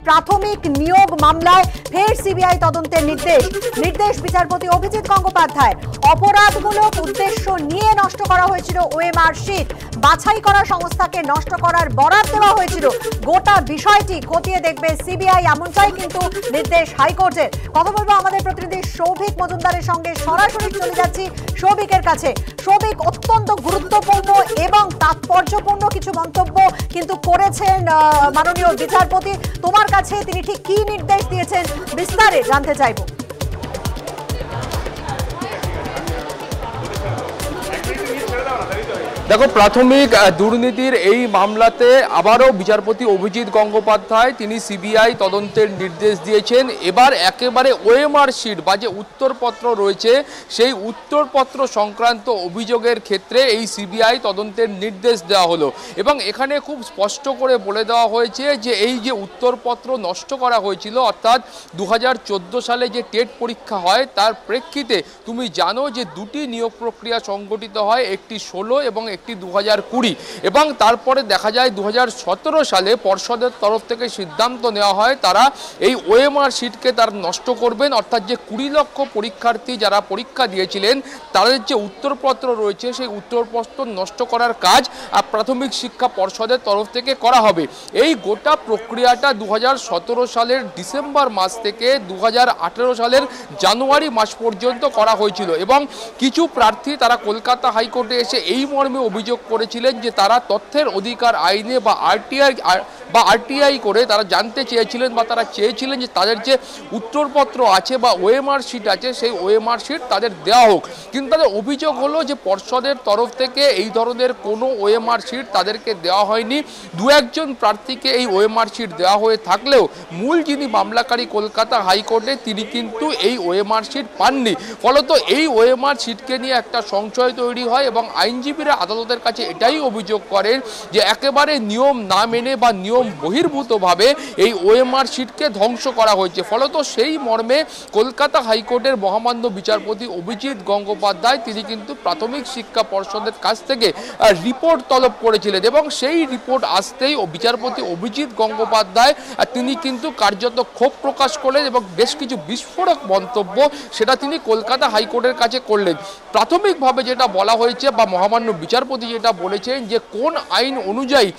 প্রাথমিক নিয়োগ মামলায় ফের সিবিআই তদন্তের নির্দেশ বিচারপতি অভিজিৎ গঙ্গোপাধ্যায়। অপরাধমূলক উদ্দেশ্য নিয়ে নষ্ট করা হয়েছিল ওএমআর শিট, বাছাই করা সংস্থাকে নষ্ট করার বরাত দেওয়া হয়েছিল। গোটা বিষয়টি খতিয়ে দেখবে সিবিআই, এমনটাই কিন্তু নির্দেশ হাইকোর্টের। কথা বলবো আমাদের প্রতিনিধি সৌভিক মজুমদারের সঙ্গে, সরাসরি চলে যাচ্ছি সৌভিকের কাছে। সৌভিক, অত্যন্ত গুরুত্বপূর্ণ এবং তাৎপর্যপূর্ণ কিছু মন্তব্য কিন্তু করেছেন মাননীয় বিচারপতি। তোমার কাছে তিনি ঠিক কি নির্দেশ দিয়েছেন বিস্তারে জানতে চাইব। দেখো, প্রাথমিক দুর্নীতির এই মামলাতে আবারও বিচারপতি অভিজিৎ গঙ্গোপাধ্যায় তিনি সিবিআই তদন্তের নির্দেশ দিয়েছেন। এবার একেবারে ওএমআর শিট বা যে উত্তরপত্র রয়েছে সেই উত্তরপত্র সংক্রান্ত অভিযোগের ক্ষেত্রে এই সিবিআই তদন্তের নির্দেশ দেওয়া হলো এবং এখানে খুব স্পষ্ট করে বলে দেওয়া হয়েছে যে এই যে উত্তরপত্র নষ্ট করা হয়েছিল, অর্থাৎ 2014 সালে যে টেট পরীক্ষা হয় তার প্রেক্ষিতে তুমি জানো যে দুটি নিয়োগ প্রক্রিয়া সংগঠিত হয়, একটি 16 এবং একটি 2020, এবং তারপরে দেখা যায় 2017 সালে পর্ষদের তরফ থেকে সিদ্ধান্ত নেওয়া হয় তারা এই ওএমআর শিটকে তারা নষ্ট করবেন। অর্থাৎ যে 20 লক্ষ পরীক্ষার্থী যারা পরীক্ষা দিয়েছিলেন তাদের যে উত্তরপত্র রয়েছে সেই উত্তরপত্র নষ্ট করার কাজ প্রাথমিক শিক্ষা পর্ষদের তরফ থেকে করা হবে। এই গোটা প্রক্রিয়াটা 2017 সালের ডিসেম্বর মাস থেকে 2018 সালের জানুয়ারি মাস পর্যন্ত করা হয়েছিল এবং কিছু প্রার্থী তারা কলকাতা হাইকোর্টে এসে এই মর্মে অভিযোগ করেছিলেন যে তারা তথ্যের অধিকার আইনে বা আরটিআই করে তারা জানতে চেয়েছিলেন বা তারা চেয়েছিলেন যে তাদের যে উত্তরপত্র আছে বা ওএমআর শিট আছে সেই ওএমআর শিট তাদের দেওয়া হোক। কিন্তু তাদের অভিযোগ হলো যে পর্ষদের তরফ থেকে এই ধরনের কোনো ওএমআর শিট তাদেরকে দেওয়া হয়নি। দু একজন প্রার্থীকে এই ওএমআর শিট দেওয়া হয়ে থাকলেও মূল যিনি মামলাকারী কলকাতা হাইকোর্টে তিনি কিন্তু এই ওএমআর শিট পাননি। ফলত এই ওএমআর শিটকে নিয়ে একটা সংশয় তৈরি হয় এবং আইনজীবীরা আদালতের কাছে এটাই অভিযোগ করেন যে একেবারে নিয়ম না মেনে বা নিয়ম বহির্ভূতভাবে এই ওএমআর শিটকে ধ্বংস করা হয়েছে। ফলত সেই মর্মে কলকাতা হাইকোর্টের মহামান্য বিচারপতি অভিজিৎ গঙ্গোপাধ্যায় তিনি কিন্তু প্রাথমিক শিক্ষা পর্ষদের কাছ থেকে রিপোর্ট তলব করেছিলেন এবং সেই রিপোর্ট আসতেই বিচারপতি অভিজিৎ গঙ্গোপাধ্যায় তিনি কিন্তু কার্যত ক্ষোভ প্রকাশ করলেন এবং বেশ কিছু বিস্ফোরক মন্তব্য সেটা তিনি কলকাতা হাইকোর্টের কাছে করলেন। প্রাথমিকভাবে যেটা বলা হয়েছে বা মহামান্য বিচারপতি যেটা বলেছেন যে কোন আইন অনুযায়ী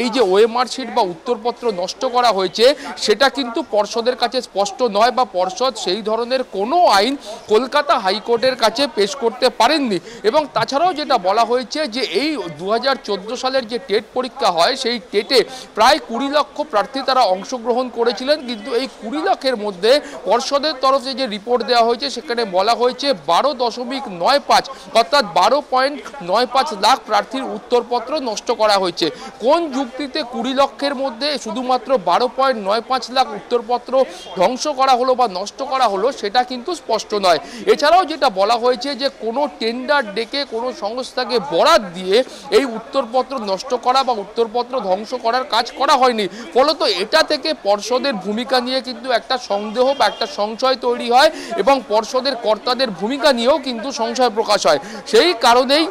এই যে ওএমআর শিট বা উত্তরপত্র নষ্ট করা হয়েছে সেটা কিন্তু পর্ষদের কাছে স্পষ্ট নয় বা পর্ষদ সেই ধরনের কোনো আইন কলকাতা হাইকোর্টের কাছে পেশ করতে পারেননি। এবং তাছাড়াও যেটা বলা হয়েছে যে এই 2014 সালের যে টেট পরীক্ষা হয় সেই টেটে প্রায় 20 লক্ষ প্রার্থী তারা অংশগ্রহণ করেছিলেন, কিন্তু এই 20 লক্ষের মধ্যে পর্ষদের তরফে যে রিপোর্ট দেওয়া হয়েছে সেখানে বলা হয়েছে 12.95 অর্থাৎ 12.95 লাখ প্রার্থীর উত্তরপত্র নষ্ট করা হয়েছে। কোন যুক্তিতে 20 লক্ষের মধ্যে শুধুমাত্র 12.95 লাখ উত্তরপত্র ধ্বংস করা হলো বা নষ্ট করা হলো সেটা কিন্তু স্পষ্ট নয়। এছাড়াও যেটা বলা হয়েছে যে কোনো টেন্ডার ডেকে কোনো সংস্থাকে বরাত দিয়ে এই উত্তরপত্র নষ্ট করা বা উত্তরপত্র ধ্বংস করার কাজ করা হয়নি। ফলত এটা থেকে পর্ষদের ভূমিকা নিয়ে কিন্তু একটা সন্দেহ বা একটা সংশয় তৈরি হয় এবং পর্ষদের কর্তাদের ভূমিকা নিয়েও কিন্তু সংশয় প্রকাশ হয়। সেই কারণেই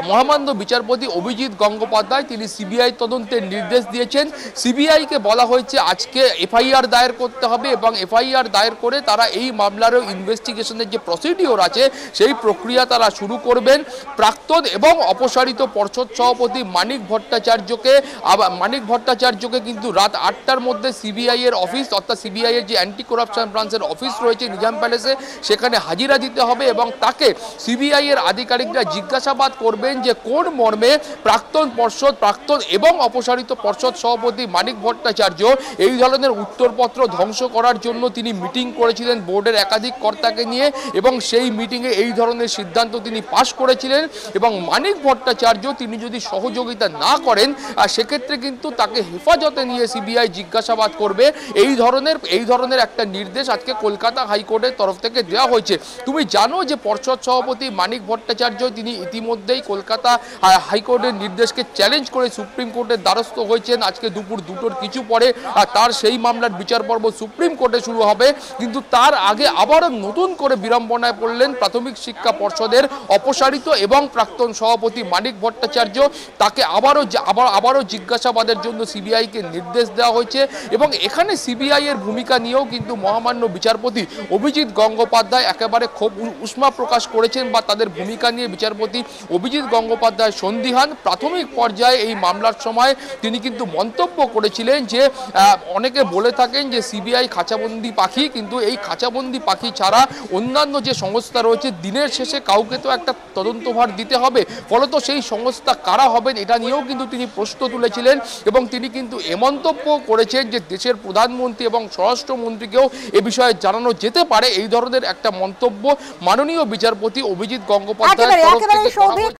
মহামান্য বিচারপতি অভিজিৎ গঙ্গোপাধ্যায় তিনি সিবিআই তদন্তের নির্দেশ দিয়েছেন। সিবিআইকে বলা হয়েছে আজকে এফআইআর দায়ের করতে হবে এবং এফআইআর দায়ের করে তারা এই মামলারও ইনভেস্টিগেশনের যে প্রসিডিওর আছে সেই প্রক্রিয়া তারা শুরু করবেন। প্রাক্তন এবং অপসারিত পর্ষদ সভাপতি মানিক ভট্টাচার্যকে কিন্তু রাত 8টার মধ্যে সিবিআই এর অফিস অর্থাৎ সিবিআই এর যে অ্যান্টি করাপশন ব্রাঞ্চের অফিস রয়েছে নিজাম প্যালেসে সেখানে হাজিরা দিতে হবে এবং তাকে সিবিআই এর আধিকারিকরা জিজ্ঞাসাবাদ করবেন যে কোন মর্মে প্রাক্তন এবং অপসারিত পর্ষদ সভাপতি মানিক ভট্টাচার্য এই ধরনের উত্তরপত্র ধ্বংস করার জন্য তিনি মিটিং করেছিলেন বোর্ডের একাধিক কর্তাকে নিয়ে এবং সেই মিটিংয়ে এই ধরনের সিদ্ধান্ত তিনি পাশ করেছিলেন এবং মানিক ভট্টাচার্য তিনি যদি সহযোগিতা না করেন সেক্ষেত্রে কিন্তু তাকে হেফাজতে নিয়ে সিবিআই জিজ্ঞাসাবাদ করবে। এই ধরনের একটা নির্দেশ আজকে কলকাতা হাইকোর্টের তরফ থেকে দেওয়া হয়েছে। তুমি জানো যে পর্ষদ সভাপতি মানিক ভট্টাচার্য তিনি ইতিমধ্যেই কলকাতা হাইকোর্টের নির্দেশকে চ্যালেঞ্জ করে সুপ্রিম কোর্টের দ্বারস্থ হয়েছেন। আজকে দুপুর 2টোর কিছু পরে তার সেই মামলার বিচার পর্ব সুপ্রিম কোর্টে শুরু হবে, কিন্তু তার আগে আবারও নতুন করে বিড়ম্বনায় পড়লেন প্রাথমিক শিক্ষা পর্ষদের অপসারিত এবং প্রাক্তন সভাপতি মানিক ভট্টাচার্য। তাকে আবারও জিজ্ঞাসাবাদের জন্য সিবিআইকে নির্দেশ দেওয়া হয়েছে এবং এখানে সিবিআই এর ভূমিকা নিয়েও কিন্তু মহামান্য বিচারপতি অভিজিৎ গঙ্গোপাধ্যায় একেবারে খুব উষ্মা প্রকাশ করেছেন বা তাদের ভূমিকা নিয়ে বিচারপতি অভিজিৎ গঙ্গোপাধ্যায় সন্দিহান। প্রাথমিক পর্যায়ে এই মামলার সময় তিনি কিন্তু মন্তব্য করেছিলেন যে অনেকে বলে থাকেন যে সিবিআই খাঁচাবন্দি পাখি, কিন্তু এই খাঁচাবন্দি পাখি ছাড়া অন্যান্য যে সংস্থা রয়েছে দিনের শেষে কাউকে তো একটা তদন্তভার দিতে হবে, ফলত সেই সংস্থা কারা হবেন এটা নিয়েও কিন্তু তিনি প্রশ্ন তুলেছিলেন এবং তিনি কিন্তু এ মন্তব্য করেছেন যে দেশের প্রধানমন্ত্রী এবং স্বরাষ্ট্রমন্ত্রীকেও এ বিষয়ে জানানো যেতে পারে। এই ধরনের একটা মন্তব্য মাননীয় বিচারপতি অভিজিৎ গঙ্গোপাধ্যায়ের তরফ থেকে